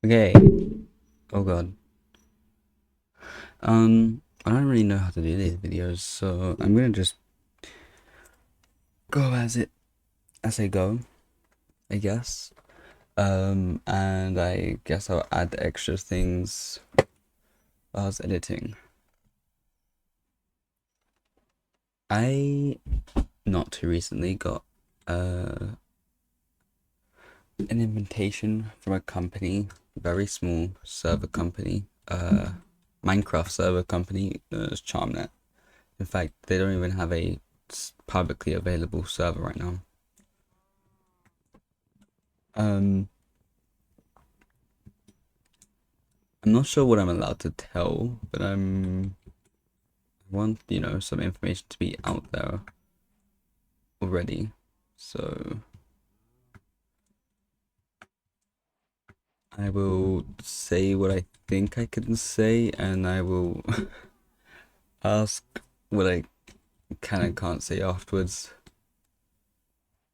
Okay. Oh god. I don't really know how to do these videos, so I'm gonna just go as I go, I guess. And I guess I'll add extra things while I was editing. I not too recently got an invitation from a company, very small server company, Minecraft server company known as Charmnet. In fact, they don't even have a publicly available server right now. Um, I'm not sure what I'm allowed to tell, but I want, some information to be out there already. So I will say what I think I can say, and I will ask what I can and can't say afterwards.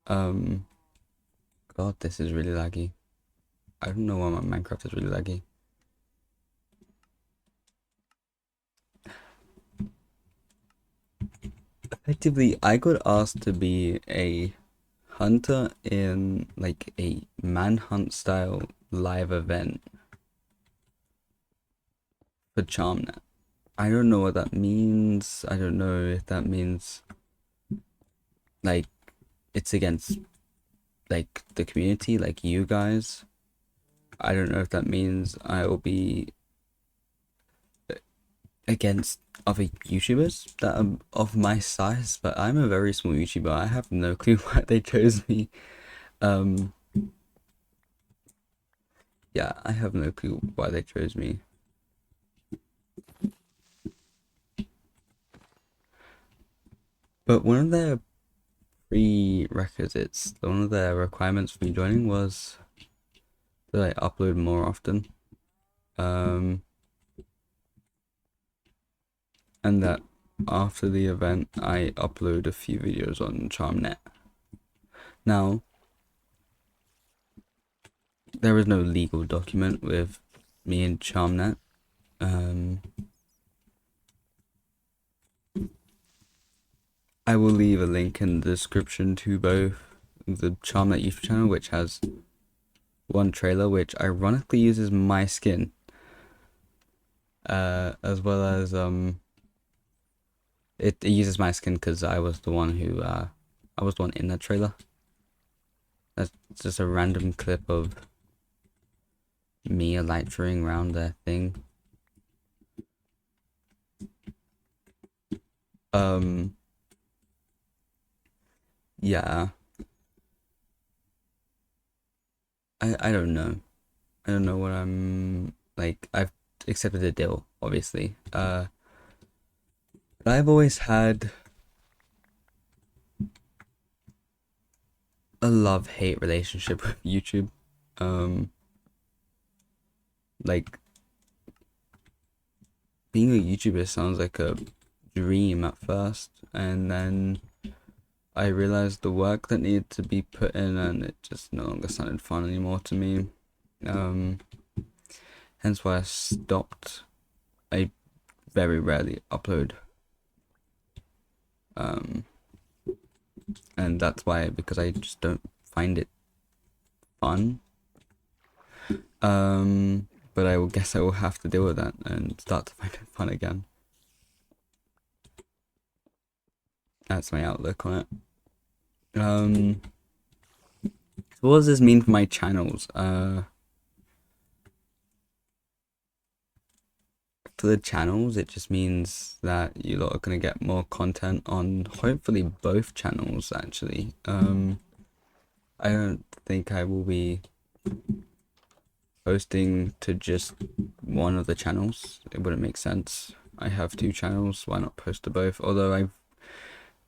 Um, God, this is really laggy. I don't know why my Minecraft is really laggy. Effectively, I got asked to be a hunter in like a manhunt style live event for Charmnet. I don't know what that means. I don't know if that means like it's against like the community, like you guys. I don't know if that means I will be against other YouTubers that are of my size, but I'm a very small YouTuber. I have no clue why they chose me. Um, yeah, I have no clue why they chose me. But one of their prerequisites, one of their requirements for me joining was that I upload more often. And that after the event, I upload a few videos on Charmnet. Now, there is no legal document with me and Charmnet. I will leave a link in the description to both the Charmnet YouTube channel, which has one trailer, which ironically uses my skin, as well as it uses my skin because I was the one who I was the one in that trailer. That's just a random clip of me elytring around their thing. Yeah, I don't know. I don't know what I'm like. I've accepted the deal, obviously. But I've always had a love-hate relationship with YouTube. Um, like being a YouTuber sounds like a dream at first, and then I realized the work that needed to be put in, and it just no longer sounded fun anymore to me. Um, Hence why I stopped. I very rarely upload. And that's why, because I just don't find it fun. But I will guess I will have to deal with that and start to find it fun again. That's my outlook on it. So what does this mean for my channels? For the channels, it just means that you lot are gonna get more content on hopefully both channels actually. I don't think I will be posting to just one of the channels. It wouldn't make sense. I have two channels, why not post to both? Although I've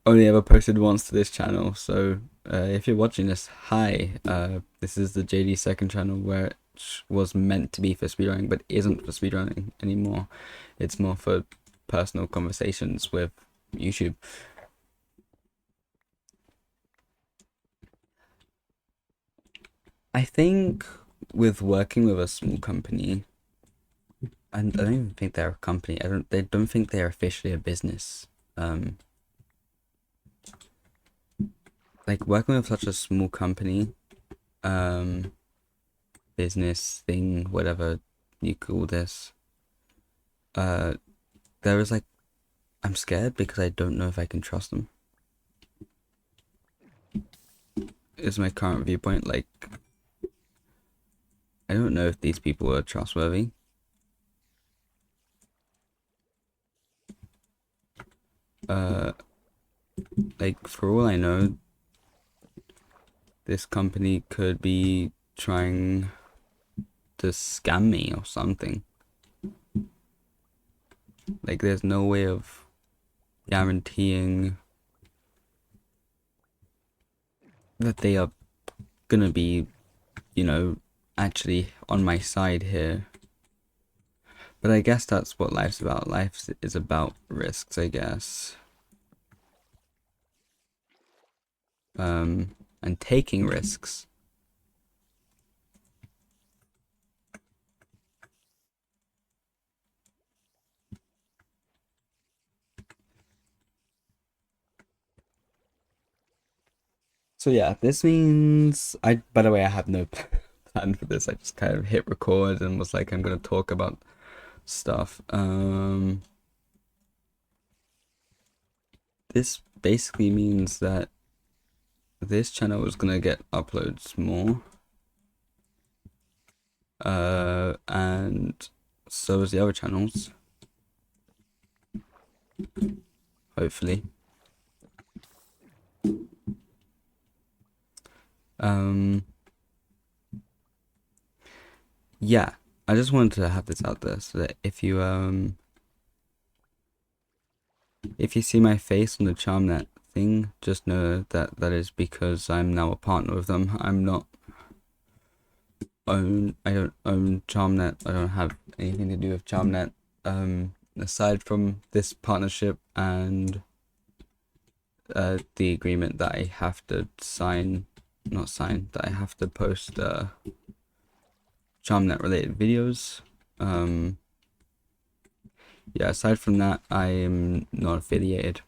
only ever posted once to this channel, so if you're watching this, hi. This is the JD second channel, where it was meant to be for speedrunning but isn't for speedrunning anymore. It's more for personal conversations with YouTube. I think with working with a small company, and I don't even think they're a company. They don't think they're officially a business. Like working with such a small company, business thing, whatever you call this. There is like, I'm scared because I don't know if I can trust them. Is my current viewpoint. Like, I don't know if these people are trustworthy. Like, for all I know, this company could be trying to scam me or something. Like, there's no way of guaranteeing that they are gonna be, actually on my side here. But I guess that's what life's about. Life is about risks, I guess. And taking risks. So yeah, this means by the way, I have no plan for this. I just kind of hit record and was like, I'm gonna talk about stuff. This basically means that this channel is gonna get uploads more. And so is the other channels. Hopefully. Yeah, I just wanted to have this out there so that if you see my face on the Charmnet thing, just know that that is because I'm now a partner with them. I don't own Charmnet. I don't have anything to do with Charmnet. Aside from this partnership and the agreement that I have to that I have to post Charmnet related videos. Yeah, aside from that, I am not affiliated.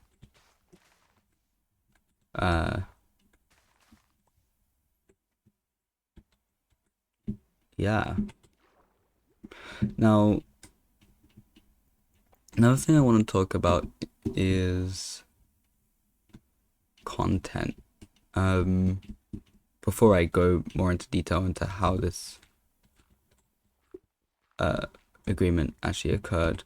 Yeah. Now, another thing I want to talk about is content. Before I go more into detail into how this agreement actually occurred,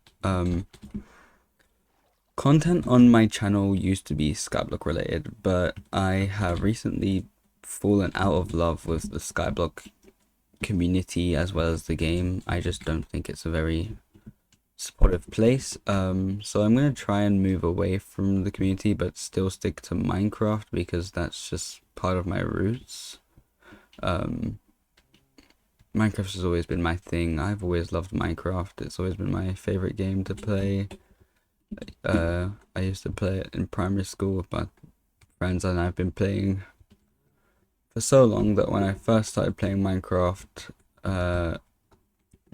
content on my channel used to be Skyblock related, but I have recently fallen out of love with the Skyblock community as well as the game. I just don't think it's a very supportive place. So I'm gonna try and move away from the community but still stick to Minecraft because that's just part of my roots. Minecraft has always been my thing. I've always loved Minecraft. It's always been my favorite game to play. I used to play it in primary school with my friends, and I've been playing for so long that when I first started playing Minecraft,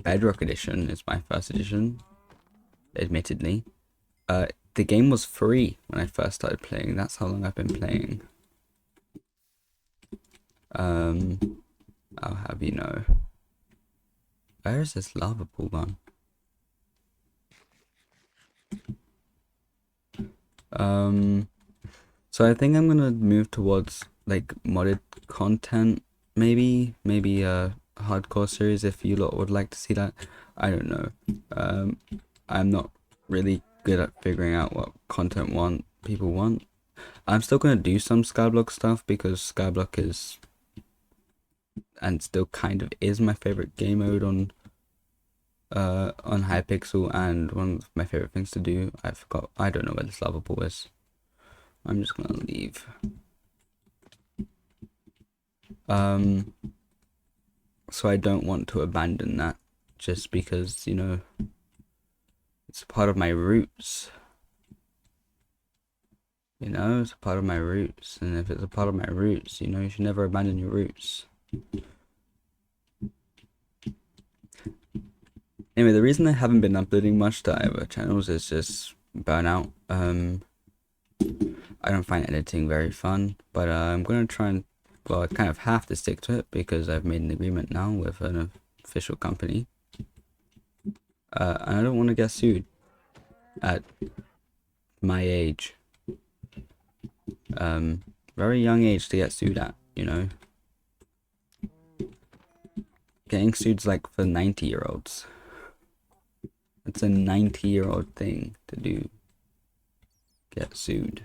Bedrock Edition is my first edition, admittedly. The game was free when I first started playing. That's how long I've been playing. I'll have you know. Where is this lava pool gone? So I think I'm gonna move towards like modded content, maybe a hardcore series if you lot would like to see that. I don't know. I'm not really good at figuring out what content people want. I'm still gonna do some Skyblock stuff because Skyblock is and still kind of is my favorite game mode on Hypixel, and one of my favorite things to do. I don't know where this lava pool is. I'm just gonna leave. So I don't want to abandon that just because, it's a part of my roots. It's a part of my roots, and if it's a part of my roots, you should never abandon your roots. Anyway, the reason I haven't been uploading much to either channels is just burnout. I don't find editing very fun, but I'm gonna try and, well, I kind of have to stick to it because I've made an agreement now with an official company. And I don't want to get sued at my age. Very young age to get sued at, you know. Getting sued's like for 90-year-olds. It's a 90-year-old thing to do. Get sued.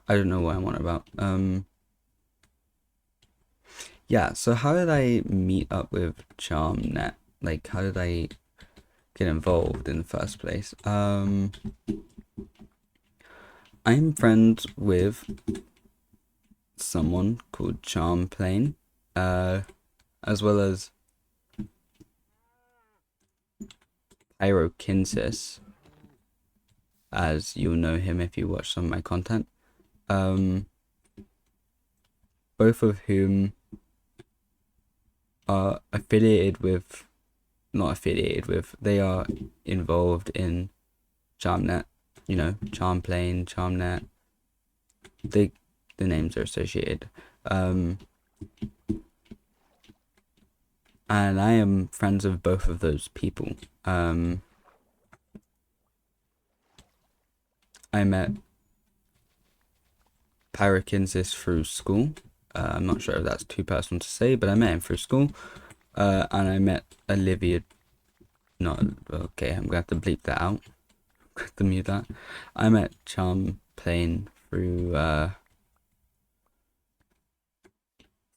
I don't know what I'm on about. Yeah, so how did I meet up with Charmnet? Like, how did I get involved in the first place? I'm friends with someone called Charmplane, as well as Pyrokinsis, as you'll know him if you watch some of my content. Both of whom are affiliated with, not affiliated with, they are involved in Charmnet, you know, Charmplane, Charmnet, the names are associated. And I am friends with both of those people. I met Pyrokinsis through school. I'm not sure if that's too personal to say, but I met him through school. And I met Olivia. Not okay. I'm gonna have to bleep that out. I'm gonna have to mute that. I met Charmplane through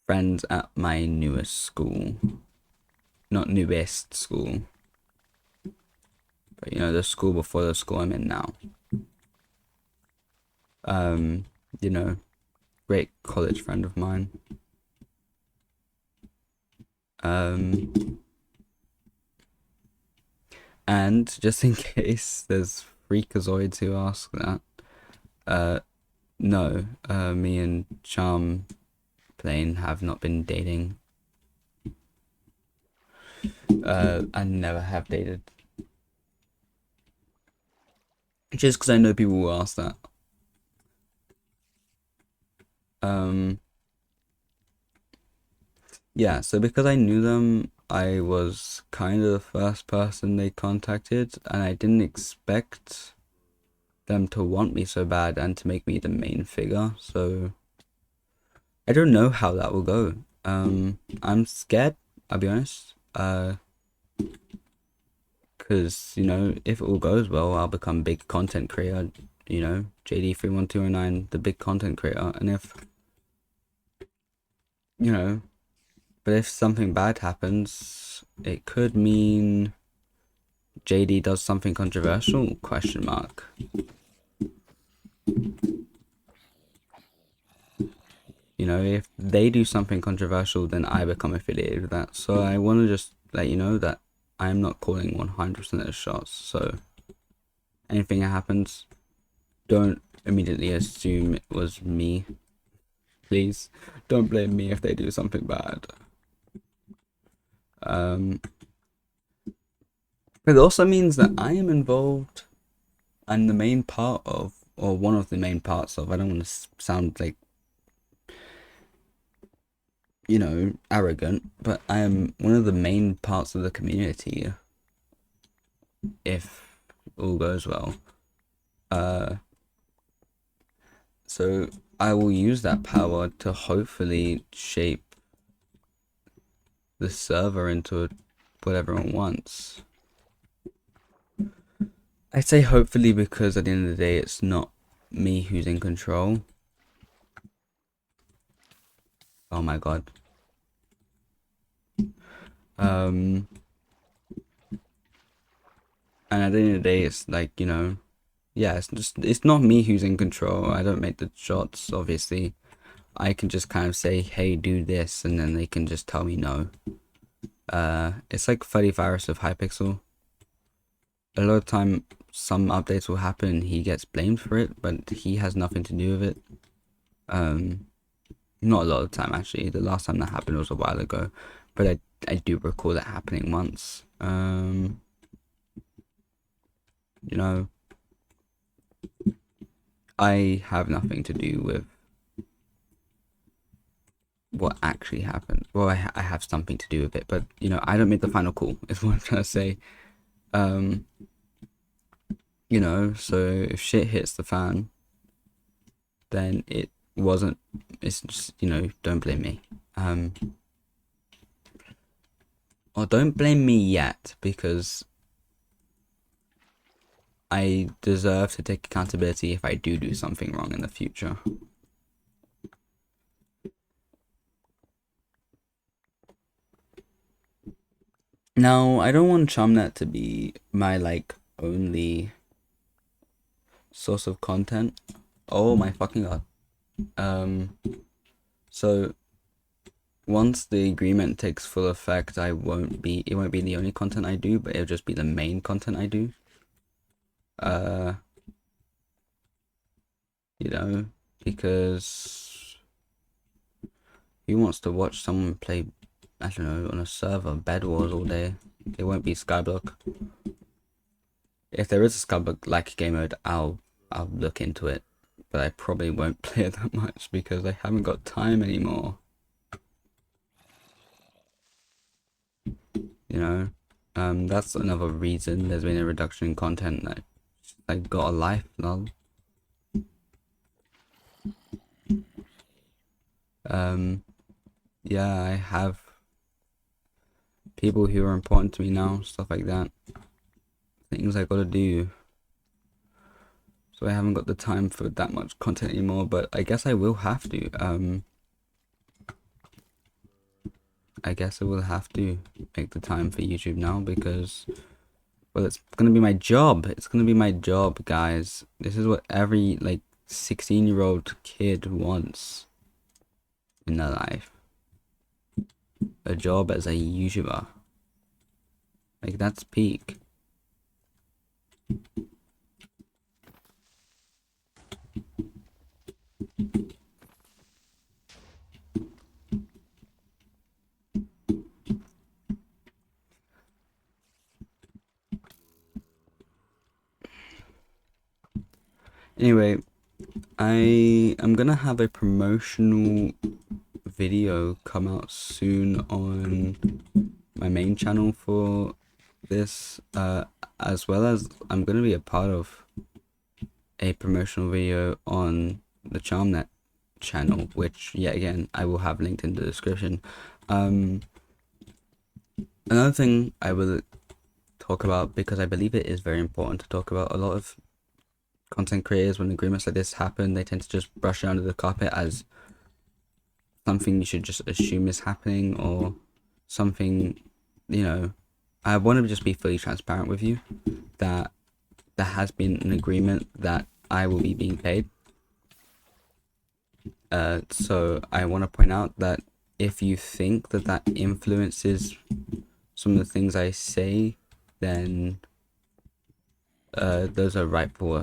friends at my newest school. Not newest school, but you know, the school before the school I'm in now. You know, great college friend of mine. And just in case there's freakazoids who ask that, no, me and Charmplane have not been dating. I never have dated. Just because I know people will ask that. Yeah, so because I knew them, I was kind of the first person they contacted, and I didn't expect them to want me so bad and to make me the main figure, so I don't know how that will go. I'm scared, I'll be honest, because, you know, if it all goes well, I'll become big content creator, you know, JD31209, the big content creator, and if, you know, but if something bad happens, it could mean JD does something controversial, question mark. You know, if they do something controversial, then I become affiliated with that. So I want to just let you know that I'm not calling 100% of the shots. So anything that happens, don't immediately assume it was me. Please, don't blame me if they do something bad. But it also means that I am involved and the main part of, or one of the main parts of, I don't want to sound like, you know, arrogant, but I am one of the main parts of the community, if all goes well. So I will use that power to hopefully shape the server into what everyone wants. I say hopefully because at the end of the day, it's not me who's in control. Oh my god. And at the end of the day, it's like, you know, yeah, it's not me who's in control. I don't make the shots, obviously. I can just kind of say, hey, do this, and then they can just tell me no. It's like Freddy Virus of Hypixel. A lot of time, some updates will happen and he gets blamed for it, but he has nothing to do with it. Not a lot of the time, actually. The last time that happened was a while ago. But do recall that happening once. You know, I have nothing to do with what actually happened. Well, I have something to do with it, but you know, I don't make the final call. Is what I'm trying to say. You know, so if shit hits the fan, then it wasn't. It's just, you know, don't blame me. Or don't blame me yet, because I deserve to take accountability if I do something wrong in the future. Now, I don't want Charmnet to be my, like, only source of content. Oh my fucking god. So once the agreement takes full effect, it won't be the only content I do, but it'll just be the main content I do. You know, because who wants to watch someone play, I don't know, on a server, Bed Wars all day? It won't be Skyblock. If there is a Skyblock like game mode, I'll look into it, but I probably won't play it that much because I haven't got time anymore. You know, that's another reason there's been a reduction in content. I got a life, lol. Yeah, I have people who are important to me now, stuff like that. Things I gotta do. So I haven't got the time for that much content anymore, but I guess I will have to. I guess I will have to make the time for YouTube now because, well, it's gonna be my job. It's gonna be my job, guys. This is what every, like, 16-year-old kid wants in their life. A job as a YouTuber. Like, that's peak. Anyway, I am gonna have a promotional video come out soon on my main channel for this, as well as I'm gonna be a part of a promotional video on the Charmnet channel, which yet again I will have linked in the description. Another thing I will talk about, because I believe it is very important to talk about, a lot of content creators, when agreements like this happen, they tend to just brush it under the carpet as something you should just assume is happening, or something, you know. I want to just be fully transparent with you that there has been an agreement that I will be being paid. So I want to point out that if you think that that influences some of the things I say, then those are rightful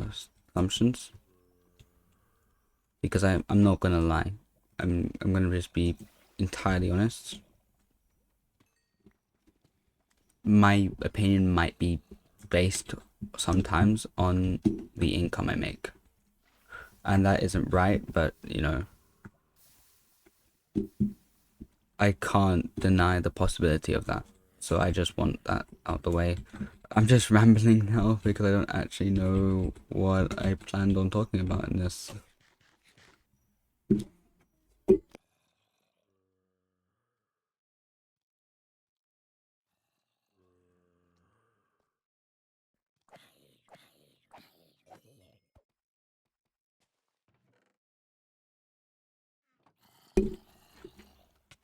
assumptions. Because I'm not gonna lie, I'm gonna just be entirely honest. My opinion might be based sometimes on the income I make, and that isn't right, but you know, I can't deny the possibility of that. So I just want that out the way. I'm just rambling now because I don't actually know what I planned on talking about in this.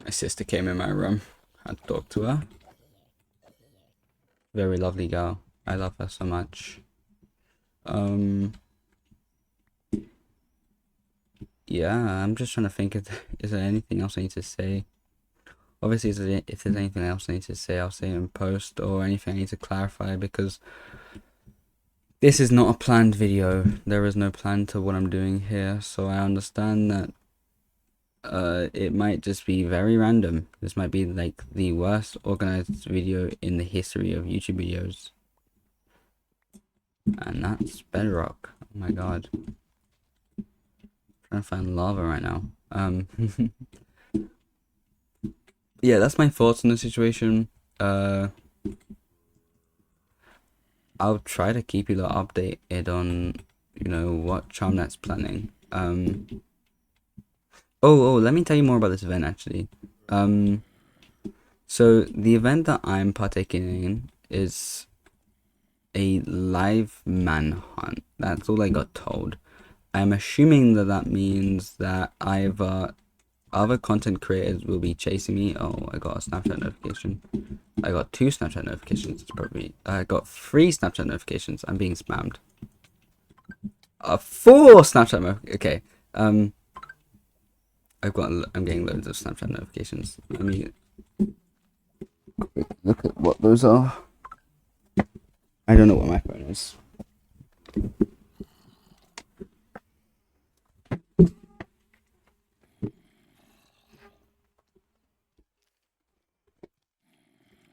My sister came in my room. I talked to her. Very lovely girl. I love her so much. Yeah, I'm just trying to think if is there anything else I need to say. Obviously, if there's anything else I need to say, I'll say it in post, or anything I need to clarify, because this is not a planned video. There is no plan to what I'm doing here, so I understand that it might just be very random. This might be like the worst organized video in the history of YouTube videos. And that's bedrock. Oh my god. I'm trying to find lava right now. Yeah, that's my thoughts on the situation. I'll try to keep you updated on, what Charmnet's planning. Let me tell you more about this event actually. So the event that I'm partaking in is a live manhunt. That's all I got told. I'm assuming that means that either other content creators will be chasing me. Oh, I got a Snapchat notification. I got 2 Snapchat notifications. I got 3 Snapchat notifications. I'm being spammed. 4 Snapchat okay. I'm getting loads of Snapchat notifications. Let me look at what those are. I don't know what my phone is.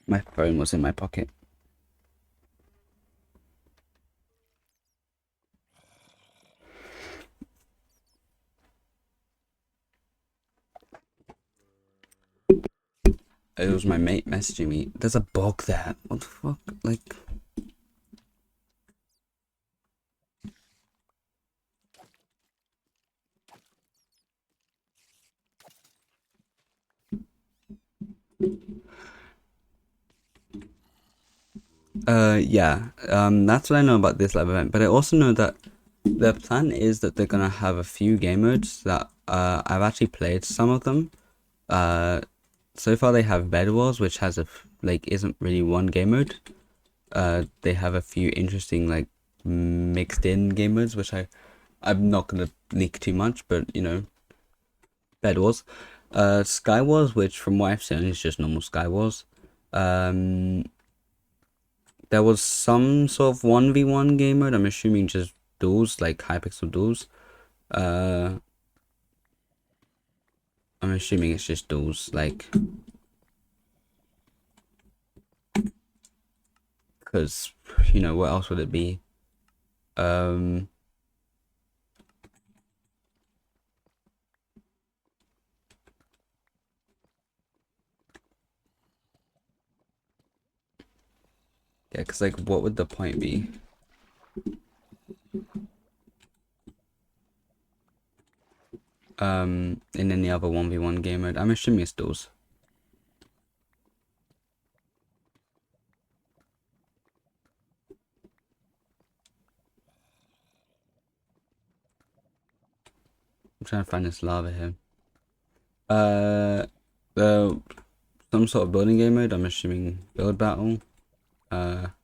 My phone was in my pocket. It was my mate messaging me. There's a bug there. What the fuck? Like... yeah. That's what I know about this live event. But I also know that the plan is that they're gonna have a few game modes that I've actually played some of them. So far they have Bed Wars, which has isn't really one game mode. They have a few interesting mixed in game modes, which I'm not gonna leak too much, but Bed Wars. Sky Wars, which from what I've seen is just normal Sky Wars. There was some sort of 1v1 game mode. I'm assuming just duels, like Hypixel duels. I'm assuming it's just duels, because what else would it be? Yeah, because what would the point be? In any other 1v1 game mode? I'm assuming it's duels. I'm trying to find this lava here. The some sort of building game mode. I'm assuming build battle. Um.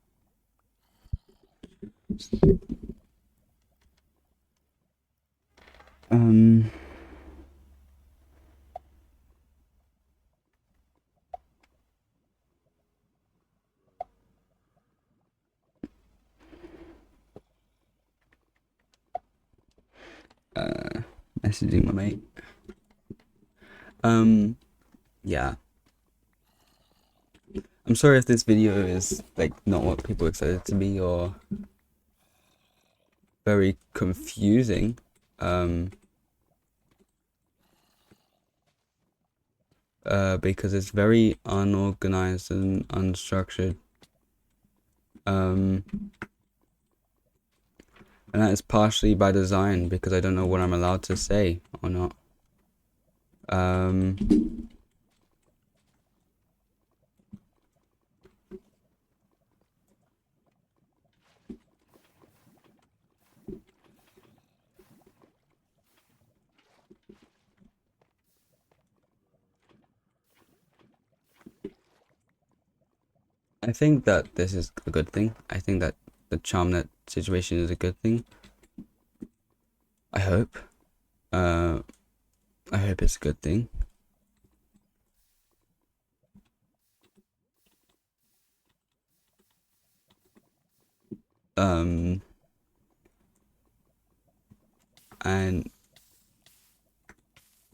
Messaging my mate. Yeah. I'm sorry if this video is not what people expect it to be or very confusing. Because it's very unorganized and unstructured. And that is partially by design because I don't know what I'm allowed to say or not. I think that this is a good thing. I think that the Charmnet situation is a good thing. I hope. I hope it's a good thing. And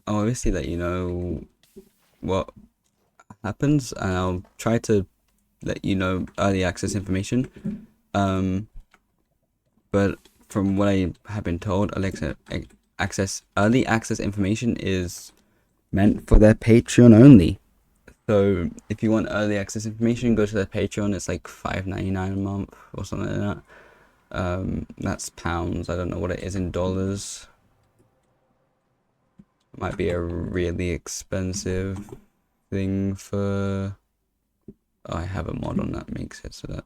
oh, obviously let you know what happens, and I'll try to let you know early access information. But from what I have been told, early access information is meant for their Patreon only. So if you want early access information, go to their Patreon. It's like $5.99 a month or something like that. That's pounds. I don't know what it is in dollars. Might be a really expensive thing for. Oh, I have a mod on that makes it so that.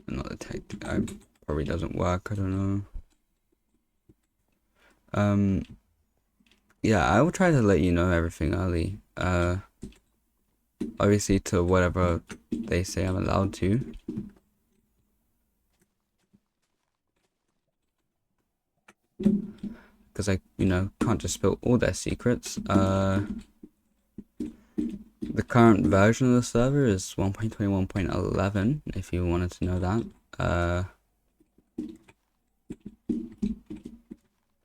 Not the tech. Probably doesn't work. I don't know. Yeah, I will try to let you know everything early. Obviously to whatever they say I'm allowed to. Because I, can't just spill all their secrets. The current version of the server is 1.21.11, if you wanted to know that.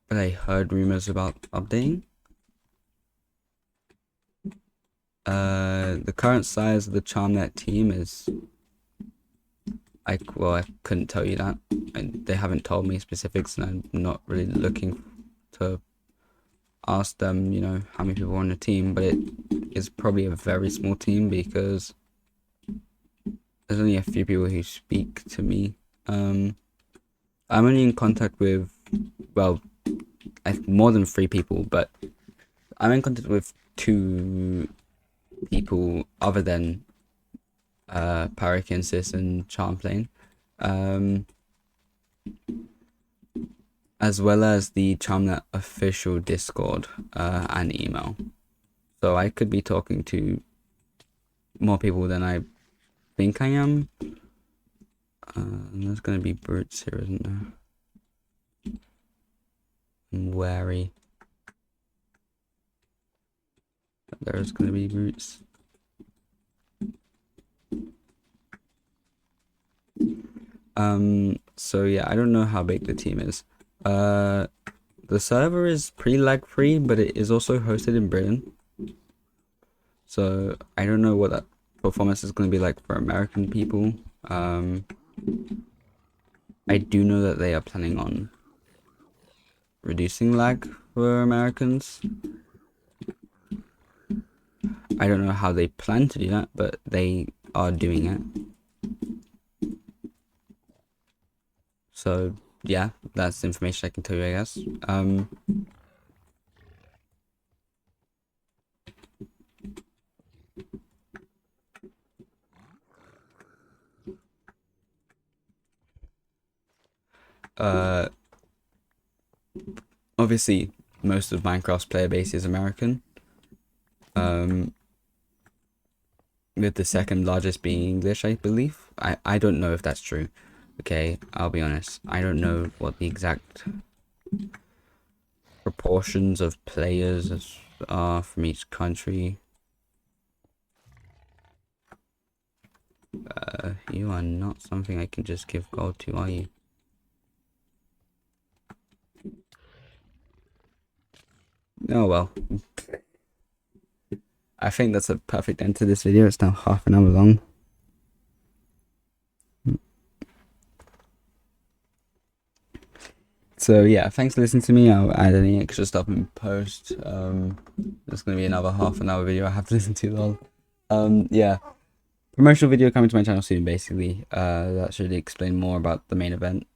But I heard rumors about updating. The current size of the Charmnet team is... I couldn't tell you that. They haven't told me specifics, and I'm not really looking to ask them, how many people are on the team, but it is probably a very small team because there's only a few people who speak to me. I'm only in contact with, well, more than 3 people, but I'm in contact with 2 people other than Parakinsis and Charmplane, as well as the Charmnet official Discord and email. So I could be talking to more people than I think I am. There's gonna be brutes here, isn't there? I'm wary. There's gonna be brutes. So yeah, I don't know how big the team is. The server is pretty lag free, but it is also hosted in Britain. So I don't know what that performance is going to be like for American people. I do know that they are planning on reducing lag for Americans. I don't know how they plan to do that, but they are doing it. So yeah, that's the information I can tell you, I guess. Obviously most of Minecraft's player base is American. With the second largest being English, I believe. I don't know if that's true. Okay, I'll be honest. I don't know what the exact proportions of players are from each country. You are not something I can just give gold to, are you? Oh well. I think that's a perfect end to this video. It's now half an hour long. So yeah, thanks for listening to me. I'll add any extra stuff in post. There's gonna be another half an hour video I have to listen to though. Yeah. Promotional video coming to my channel soon, basically. That should explain more about the main event.